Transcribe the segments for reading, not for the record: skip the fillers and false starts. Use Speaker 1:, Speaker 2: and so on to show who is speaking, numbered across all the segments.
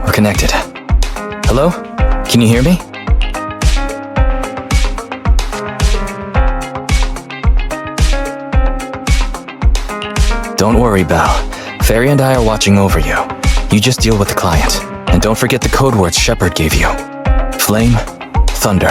Speaker 1: We're connected. Hello? Can you hear me? Don't worry, Belle. Fairy and I are watching over you. You just deal with the client. And don't forget the code words Shepard gave you. Flame, thunder.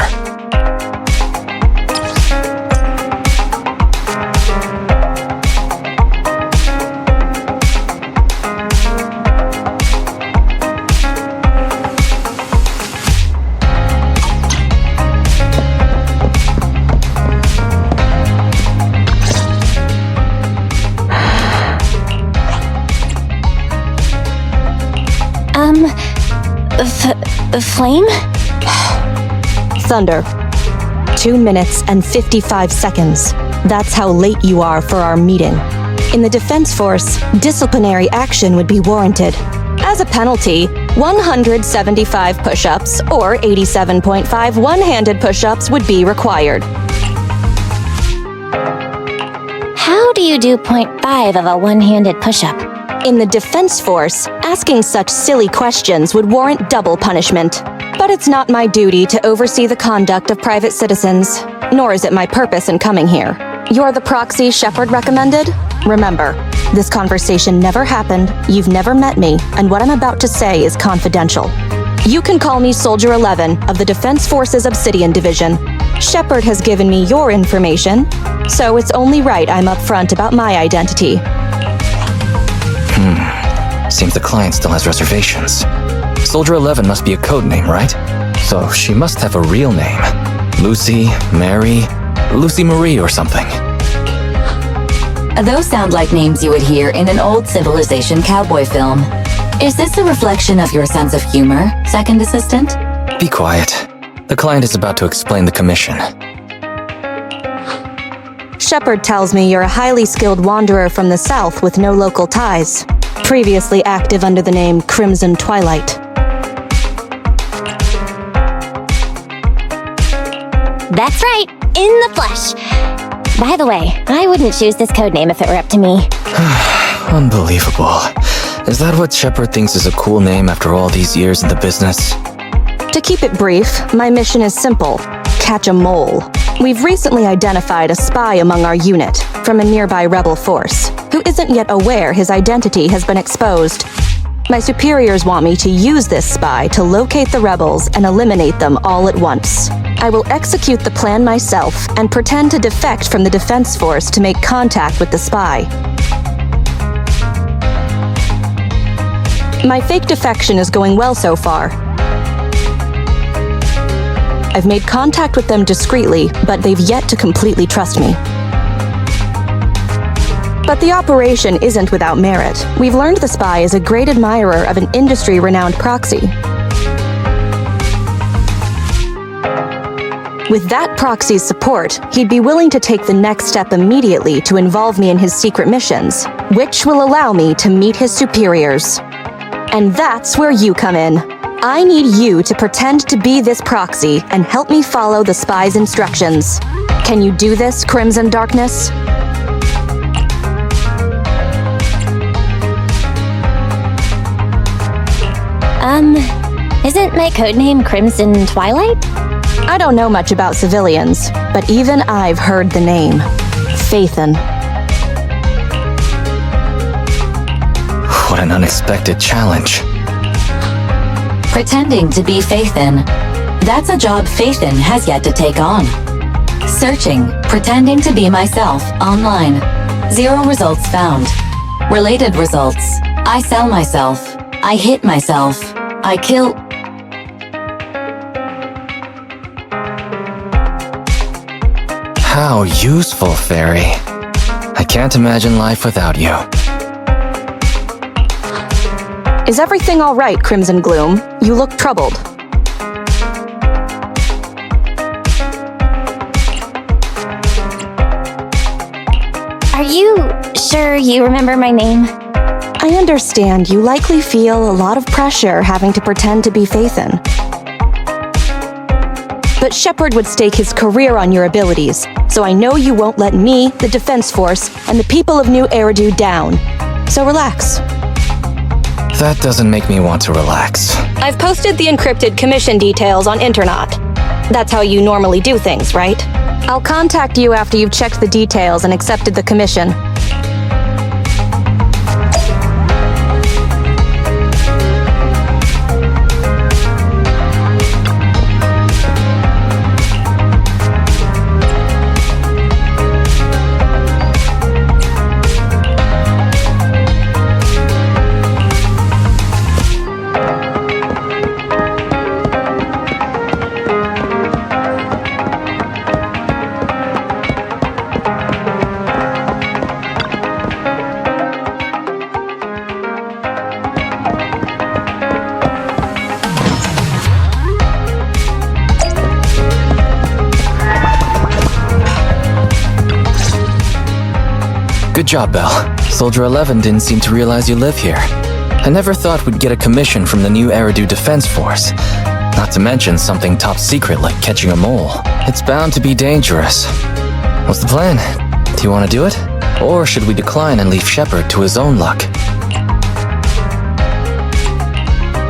Speaker 2: Flame?
Speaker 3: Thunder. 2 minutes and 55 seconds. That's how late you are for our meeting. In the Defense Force, disciplinary action would be warranted. As a penalty, 175 push-ups or 87.5 one-handed push-ups would be required.
Speaker 2: How do you do 0.5 of a one-handed push-up?
Speaker 3: In the Defense Force, asking such silly questions would warrant double punishment. But it's not my duty to oversee the conduct of private citizens, nor is it my purpose in coming here. You're the proxy Shepard recommended? Remember, this conversation never happened, you've never met me, and what I'm about to say is confidential. You can call me Soldier 11 of the Defense Force's Obsidian Division. Shepard has given me your information, so it's only right I'm upfront about my identity.
Speaker 1: Seems the client still has reservations. Soldier 11 must be a code name, right? So she must have a real name. Lucy, Mary, Lucy Marie or something.
Speaker 4: Those sound like names you would hear in an old Civilization cowboy film. Is this a reflection of your sense of humor, second assistant?
Speaker 1: Be quiet. The client is about to explain the commission.
Speaker 3: Shepard tells me you're a highly skilled wanderer from the south with no local ties. Previously active under the name Crimson Twilight.
Speaker 2: That's right, in the flesh. By the way, I wouldn't choose this codename if it were up to me.
Speaker 1: Unbelievable. Is that what Shepard thinks is a cool name after all these years in the business?
Speaker 3: To keep it brief, my mission is simple. Catch a mole. We've recently identified a spy among our unit from a nearby rebel force, who isn't yet aware his identity has been exposed. My superiors want me to use this spy to locate the rebels and eliminate them all at once. I will execute the plan myself and pretend to defect from the Defense Force to make contact with the spy. My fake defection is going well so far. I've made contact with them discreetly, but they've yet to completely trust me. But the operation isn't without merit. We've learned the spy is a great admirer of an industry-renowned proxy. With that proxy's support, he'd be willing to take the next step immediately to involve me in his secret missions, which will allow me to meet his superiors. And that's where you come in. I need you to pretend to be this proxy and help me follow the spy's instructions. Can you do this, Crimson Darkness?
Speaker 2: Isn't my codename Crimson Twilight?
Speaker 3: I don't know much about civilians, but even I've heard the name. Phaethon.
Speaker 1: What an unexpected challenge.
Speaker 4: Pretending to be Phaethon. That's a job Phaethon has yet to take on. Searching, pretending to be myself, online. 0 results found. Related results. I sell myself. I hit myself. I kill...
Speaker 1: How useful, Fairy. I can't imagine life without you.
Speaker 3: Is everything all right, Crimson Gloom? You look troubled.
Speaker 2: Are you sure you remember my name?
Speaker 3: I understand you likely feel a lot of pressure having to pretend to be Phaethon. But Shepard would stake his career on your abilities, so I know you won't let me, the Defense Force, and the people of New Eridu down. So relax.
Speaker 1: That doesn't make me want to relax.
Speaker 3: I've posted the encrypted commission details on Internet. That's how you normally do things, right? I'll contact you after you've checked the details and accepted the commission.
Speaker 1: Good job, Belle. Soldier 11 didn't seem to realize you live here. I never thought we'd get a commission from the new Eridu Defense Force. Not to mention something top secret like catching a mole. It's bound to be dangerous. What's the plan? Do you want to do it? Or should we decline and leave Shepard to his own luck?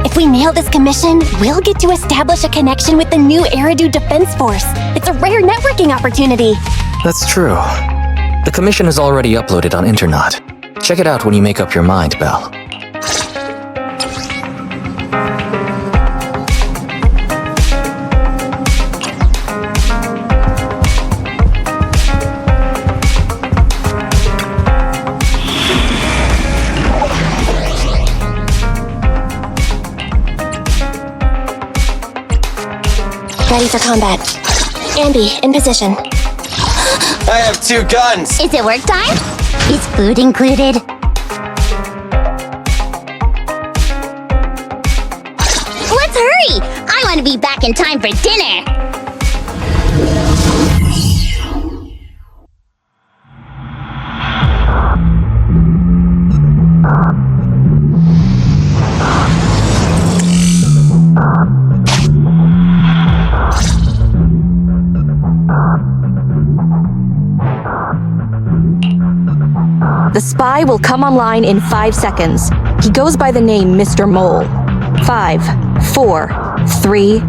Speaker 2: If we nail this commission, we'll get to establish a connection with the new Eridu Defense Force. It's a rare networking opportunity.
Speaker 1: That's true. The commission is already uploaded on Internet. Check it out when you make up your mind, Belle.
Speaker 2: Ready for combat. Ambi, in position.
Speaker 5: I have 2 guns!
Speaker 2: Is it work time? Is food included? Let's hurry! I want to be back in time for dinner!
Speaker 3: The spy will come online in 5 seconds. He goes by the name Mr. Mole. 5, 4, 3, 2.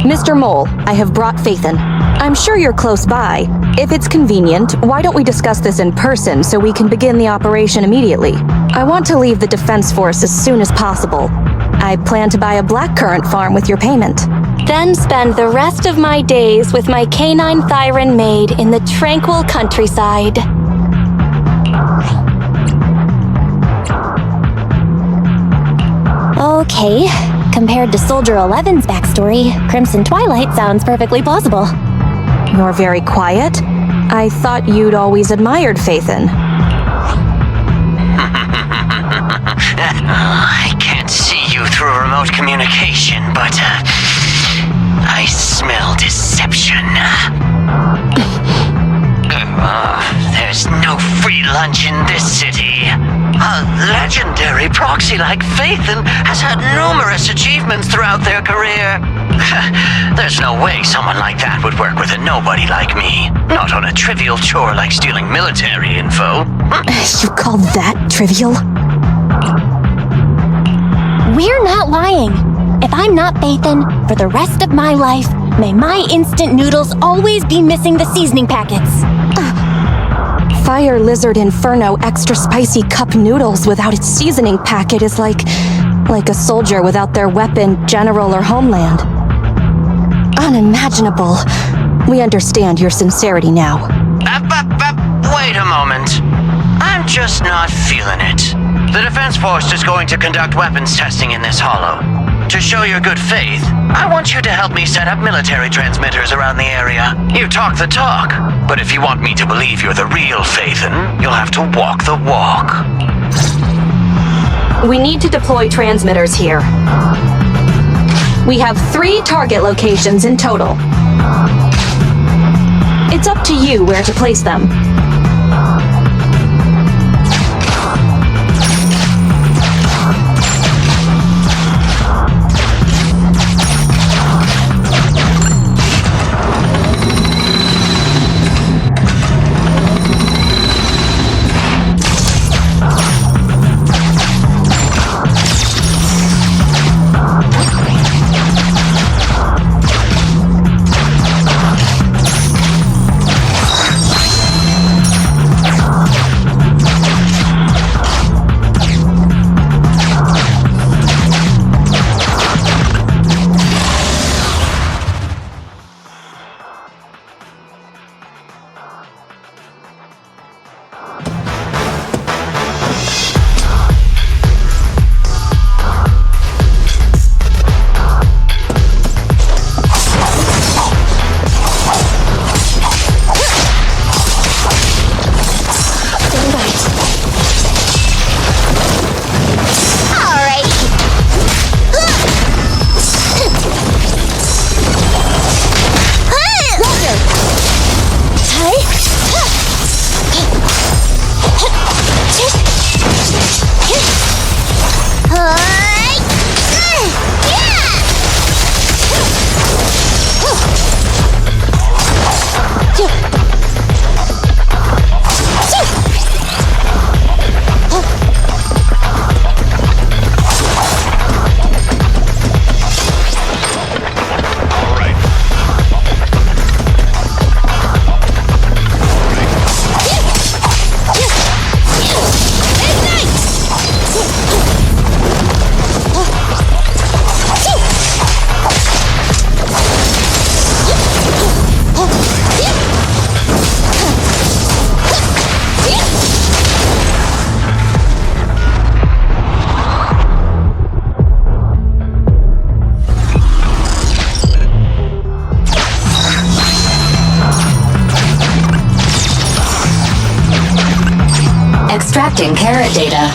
Speaker 3: Mr. Mole, I have brought Phaethon. I'm sure you're close by. If it's convenient, why don't we discuss this in person so we can begin the operation immediately? I want to leave the Defense Force as soon as possible. I plan to buy a blackcurrant farm with your payment. Then spend the rest of my days with my canine Thyron maid in the tranquil countryside.
Speaker 2: Okay, compared to Soldier 11's backstory, Crimson Twilight sounds perfectly plausible.
Speaker 3: You're very quiet. I thought you'd always admired Phaethon.
Speaker 6: I can't see you through remote communication, but I smell deception. There's no free lunch in this city. A legendary proxy like Phaethon has had numerous achievements throughout their career. There's no way someone like that would work with a nobody like me. Not on a trivial chore like stealing military info.
Speaker 3: You call that trivial?
Speaker 2: We're not lying. If I'm not Phaethon, for the rest of my life, may my instant noodles always be missing the seasoning packets.
Speaker 3: Fire Lizard Inferno extra spicy cup noodles without its seasoning packet is like a soldier without their weapon, general, or homeland. Unimaginable. We understand your sincerity now.
Speaker 6: Wait a moment. I'm just not feeling it. The Defense Force is going to conduct weapons testing in this hollow. To show your good faith, I want you to help me set up military transmitters around the area. You talk the talk, but if you want me to believe you're the real Phaethon, you'll have to walk the walk.
Speaker 3: We need to deploy transmitters here. We have 3 target locations in total. It's up to you where to place them.
Speaker 4: Extracting carrot data.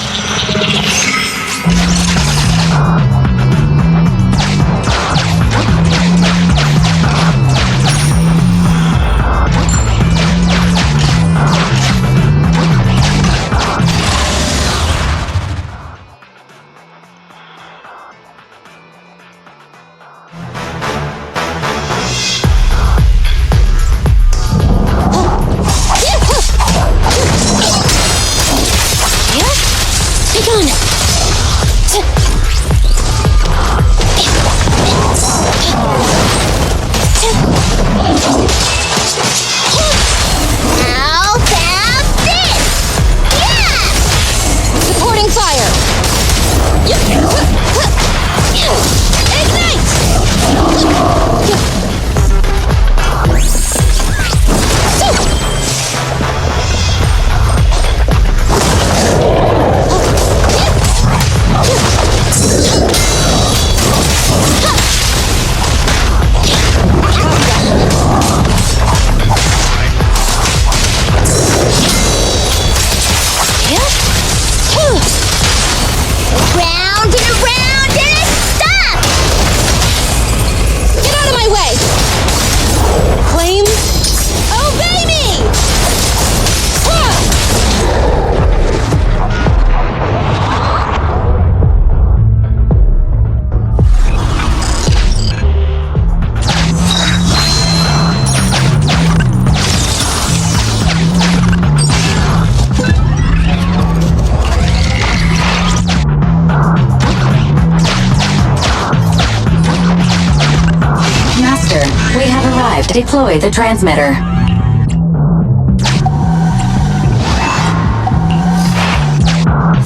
Speaker 4: Deploy the transmitter.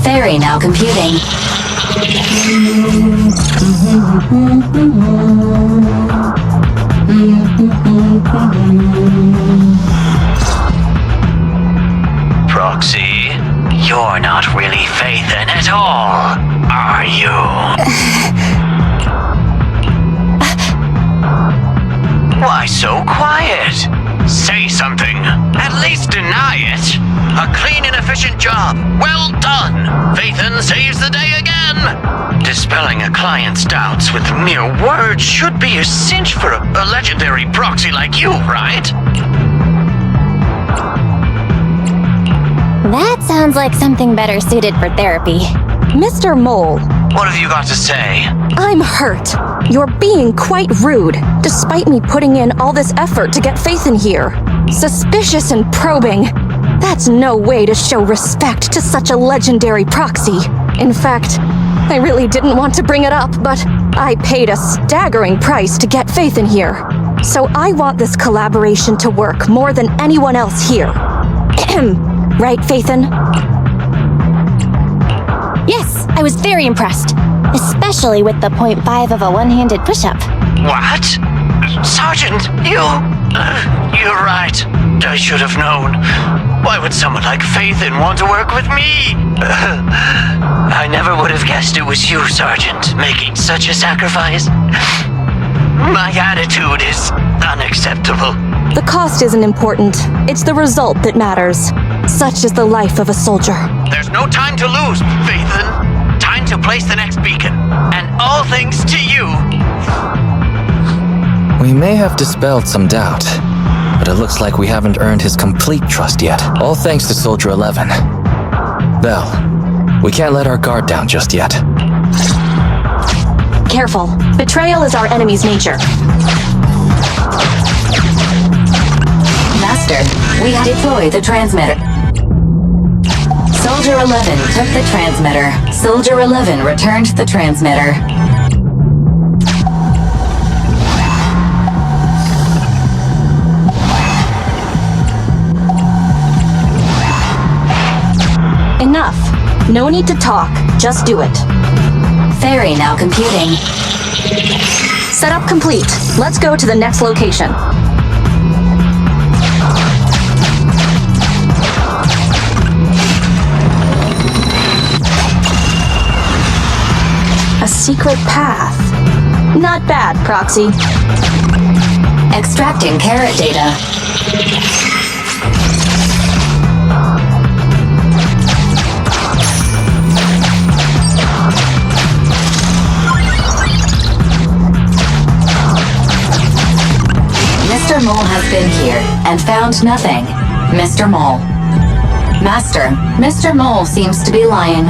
Speaker 4: Ferry now computing.
Speaker 6: Proxy, you're not really Phaethon at all, are you? Why so quiet? Say something. At least deny it. A clean and efficient job. Well done. Phaethon saves the day again. Dispelling a client's doubts with mere words should be a cinch for a legendary proxy like you, right?
Speaker 2: That sounds like something better suited for therapy.
Speaker 3: Mr. Mole,
Speaker 6: What have you got to say?
Speaker 3: I'm hurt. You're being quite rude, despite me putting in all this effort to get Phaethon here. Suspicious and probing. That's no way to show respect to such a legendary proxy. In fact, I really didn't want to bring it up, but I paid a staggering price to get Phaethon here. So I want this collaboration to work more than anyone else here. Right, Phaethon?
Speaker 2: Yes, I was very impressed. Especially with the 0.5 of a one-handed push-up.
Speaker 6: What? Sergeant, you're right. I should have known. Why would someone like Phaethon want to work with me? I never would have guessed it was you, Sergeant, making such a sacrifice. My attitude is unacceptable.
Speaker 3: The cost isn't important. It's the result that matters. Such is the life of a soldier.
Speaker 6: There's no time to lose, Phaethon. Time to place the next beacon. And all thanks to you.
Speaker 1: We may have dispelled some doubt, but it looks like we haven't earned his complete trust yet. All thanks to Soldier 11. Belle, we can't let our guard down just yet.
Speaker 3: Careful. Betrayal is our enemy's nature.
Speaker 4: Master, we deploy the transmitter. Soldier 11 took the transmitter. Soldier 11 returned the transmitter.
Speaker 3: Enough. No need to talk. Just do it.
Speaker 4: Ferry now computing.
Speaker 3: Setup complete. Let's go to the next location. A secret path. Not bad, Proxy.
Speaker 4: Extracting carrot data. Mole has been here and found nothing. Mr. Mole. Master, Mr. Mole seems to be lying.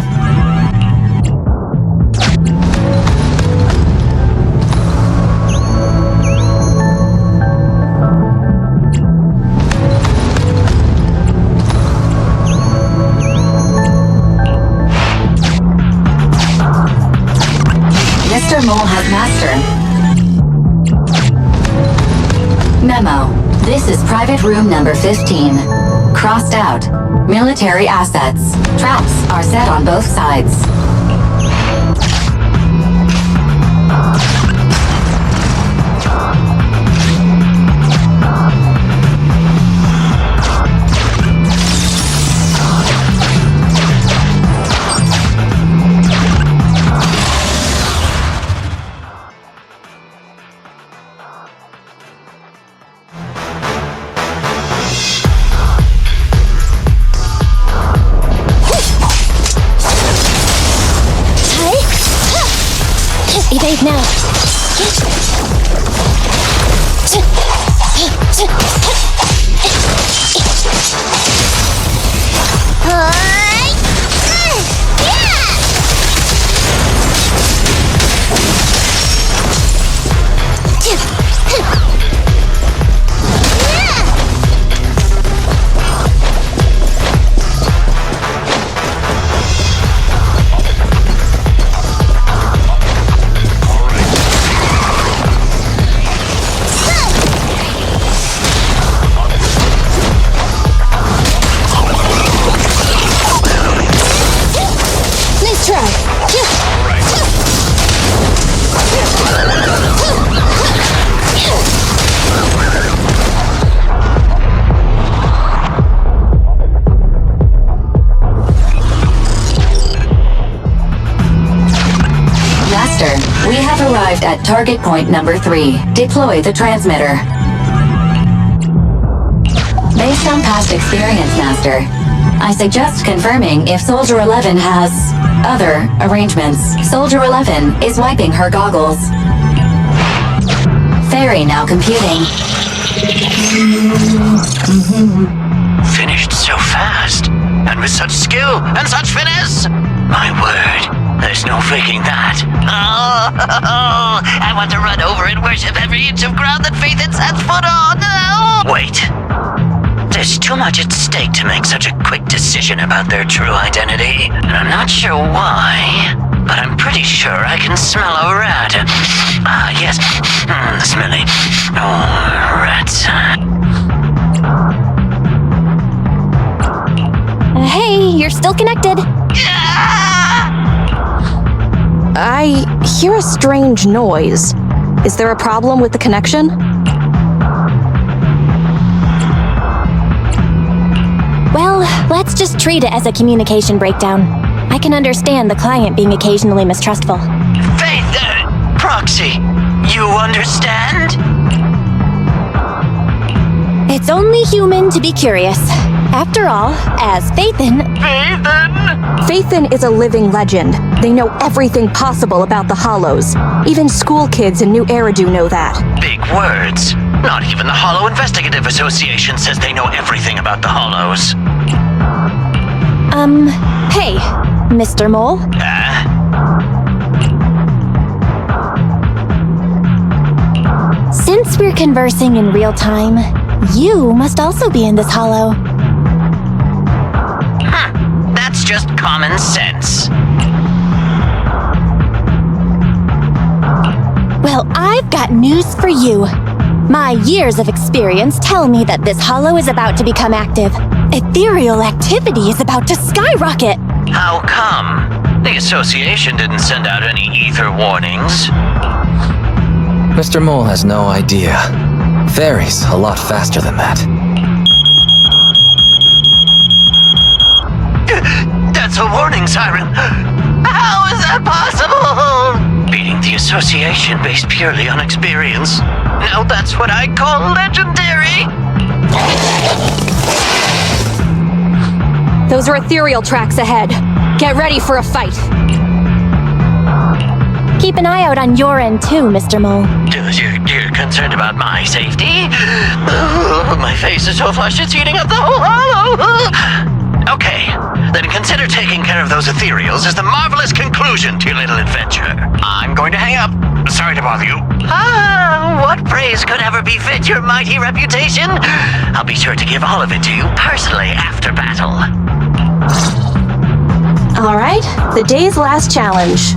Speaker 4: Mr. Mole has master. Memo. This is private room number 15. Crossed out. Military assets. Traps are set on both sides.
Speaker 2: Evade now.
Speaker 4: We have arrived at target point number 3. Deploy the transmitter. Based on past experience, Master, I suggest confirming if Soldier 11 has other arrangements. Soldier 11 is wiping her goggles. Fairy now computing.
Speaker 6: Finished so fast, and with such skill and such finesse. My word, there's no faking that. Oh, I want to run over and worship every inch of ground that Faithin sets foot on. Oh. Wait, there's too much at stake to make such a quick decision about their true identity. And I'm not sure why, but I'm pretty sure I can smell a rat. Ah, yes, smelly. Oh, rats.
Speaker 2: Hey, you're still connected.
Speaker 3: I hear a strange noise. Is there a problem with the connection?
Speaker 2: Well, let's just treat it as a communication breakdown. I can understand the client being occasionally mistrustful.
Speaker 6: Faith, Proxy, you understand?
Speaker 2: It's only human to be curious. After all, as Faithin...
Speaker 3: Faithin is a living legend. They know everything possible about the Hollows. Even school kids in New Eridu know that.
Speaker 6: Big words. Not even the Hollow Investigative Association says they know everything about the Hollows.
Speaker 2: Hey, Mr. Mole. Since we're conversing in real time, you must also be in this hollow.
Speaker 6: That's just common sense.
Speaker 2: Well, I've got news for you. My years of experience tell me that this hollow is about to become active. Ethereal activity is about to skyrocket.
Speaker 6: How come? The association didn't send out any ether warnings.
Speaker 1: Mr. Mole has no idea. Fairy's a lot faster than that.
Speaker 6: That's a warning siren. How is that possible? Beating the association based purely on experience. Now that's what I call legendary.
Speaker 3: Those are ethereal tracks ahead. Get ready for a fight.
Speaker 2: Keep an eye out on your end too, Mr. Mole.
Speaker 6: You're concerned concerned about my safety. My face is so flushed it's heating up the whole hollow. Okay, then consider taking care of those ethereals as the marvelous conclusion to your little adventure. I'm going to hang up. Sorry to bother you. What praise could ever befit your mighty reputation? I'll be sure to give all of it to you personally after battle.
Speaker 3: All right, the day's last challenge.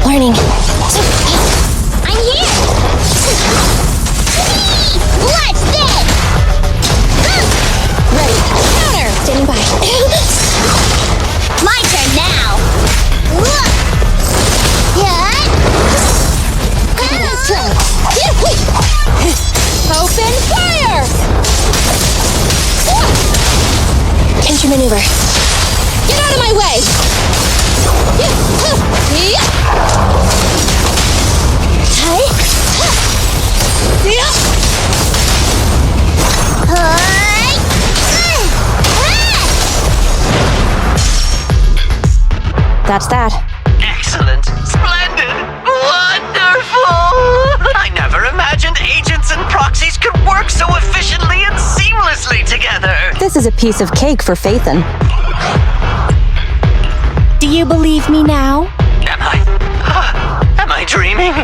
Speaker 2: Warning. I'm here! Watch this! Ready. Counter! Standing by. My turn now! Open fire! Enter maneuver. Get out of my way!
Speaker 3: That's that.
Speaker 6: Excellent. Splendid. Wonderful. I never imagined agents and proxies could work so efficiently and seamlessly together.
Speaker 3: This is a piece of cake for Phaethon.
Speaker 2: Do you believe me now?
Speaker 6: Am I dreaming?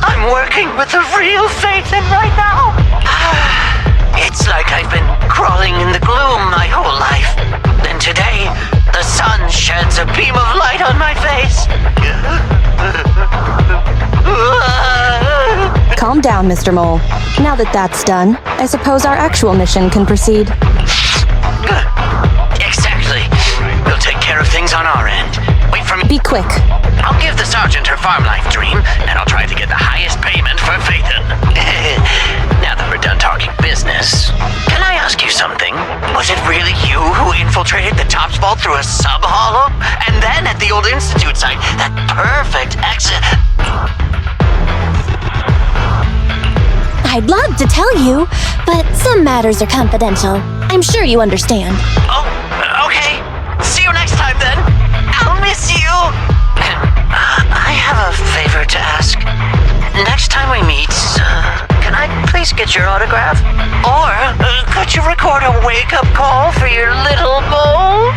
Speaker 6: I'm working with the real Phaethon right now. It's like I've been crawling in the gloom my whole life. Then today, the sun sheds a beam of light on my face.
Speaker 3: Calm down, Mr. Mole. Now that that's done, I suppose our actual mission can proceed.
Speaker 6: Exactly. We'll take care of things on our end. Wait for me.
Speaker 3: Be quick.
Speaker 6: I'll give the sergeant her farm life dream, and I'll try to get the highest payment for Phaethon. Now that we're done talking business, can I ask you something? Was it really you who infiltrated the Tops Vault through a sub-hollow? And then at the old Institute site, that perfect exit...
Speaker 2: I'd love to tell you, but some matters are confidential. I'm sure you understand.
Speaker 6: Oh, okay. See you next time then. I'll miss you. I have a favor to ask. Next time we meet, can I please get your autograph? Or could you record a wake-up call for your little mole?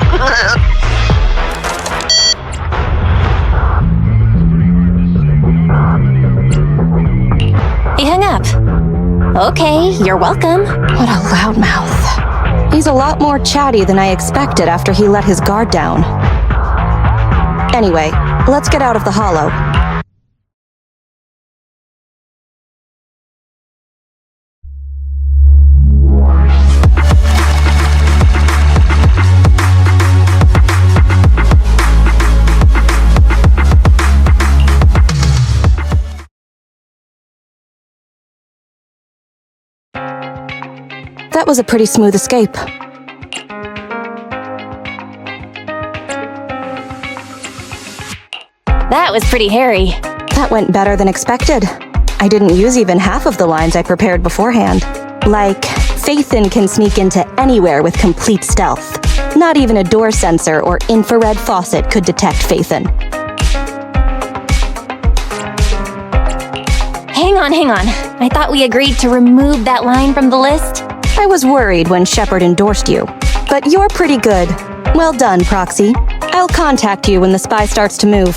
Speaker 2: He hung up. Okay, you're welcome.
Speaker 3: What a loudmouth. He's a lot more chatty than I expected after he let his guard down. Anyway, let's get out of the hollow. That was a pretty smooth escape.
Speaker 2: That was pretty hairy.
Speaker 3: That went better than expected. I didn't use even half of the lines I prepared beforehand. Like, Phaethon can sneak into anywhere with complete stealth. Not even a door sensor or infrared faucet could detect Phaethon.
Speaker 2: Hang on. I thought we agreed to remove that line from the list.
Speaker 3: I was worried when Shepard endorsed you. But you're pretty good. Well done, Proxy. I'll contact you when the spy starts to move.